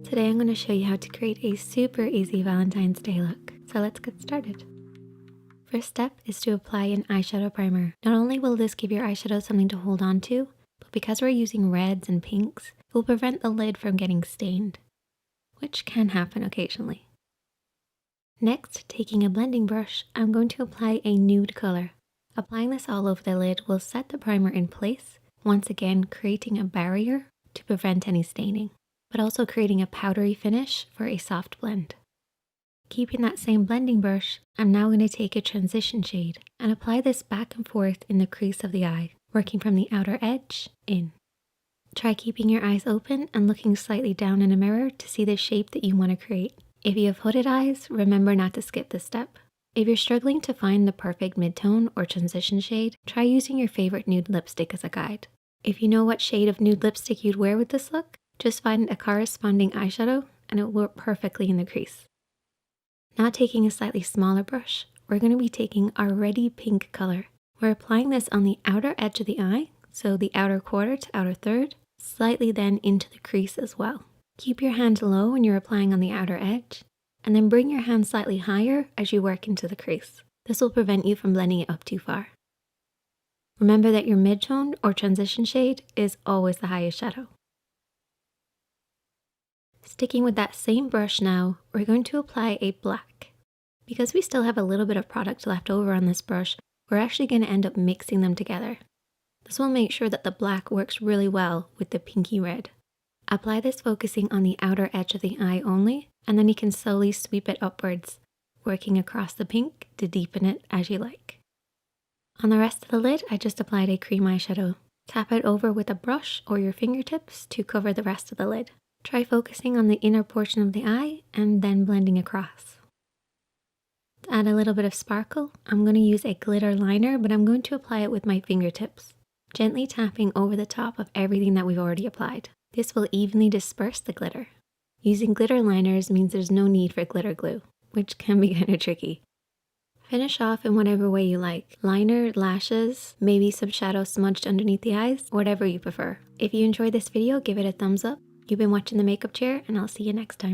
Today I'm going to show you how to create a super easy Valentine's Day look. So let's get started. First step is to apply an eyeshadow primer. Not only will this give your eyeshadow something to hold on to, but because we're using reds and pinks, it will prevent the lid from getting stained, which can happen occasionally. Next, taking a blending brush, I'm going to apply a nude color. Applying this all over the lid will set the primer in place, once again creating a barrier to prevent any staining, but also creating a powdery finish for a soft blend. Keeping that same blending brush, I'm now going to take a transition shade and apply this back and forth in the crease of the eye, working from the outer edge in. Try keeping your eyes open and looking slightly down in a mirror to see the shape that you want to create. If you have hooded eyes, remember not to skip this step. If you're struggling to find the perfect midtone or transition shade, try using your favorite nude lipstick as a guide. If you know what shade of nude lipstick you'd wear with this look, just find a corresponding eyeshadow and it will work perfectly in the crease. Now taking a slightly smaller brush, we're going to be taking our Ready Pink color. We're applying this on the outer edge of the eye, so the outer quarter to outer third, slightly then into the crease as well. Keep your hand low when you're applying on the outer edge, and then bring your hand slightly higher as you work into the crease. This will prevent you from blending it up too far. Remember that your midtone or transition shade is always the highest shadow. Sticking with that same brush now, we're going to apply a black. Because we still have a little bit of product left over on this brush, we're actually going to end up mixing them together. This will make sure that the black works really well with the pinky red. Apply this focusing on the outer edge of the eye only, and then you can slowly sweep it upwards, working across the pink to deepen it as you like. On the rest of the lid, I just applied a cream eyeshadow. Tap it over with a brush or your fingertips to cover the rest of the lid. Try focusing on the inner portion of the eye and then blending across. To add a little bit of sparkle, I'm going to use a glitter liner, but I'm going to apply it with my fingertips, gently tapping over the top of everything that we've already applied. This will evenly disperse the glitter. Using glitter liners means there's no need for glitter glue, which can be kind of tricky. Finish off in whatever way you like. Liner, lashes, maybe some shadow smudged underneath the eyes, whatever you prefer. If you enjoyed this video, give it a thumbs up. You've been watching The Makeup Chair, and I'll see you next time.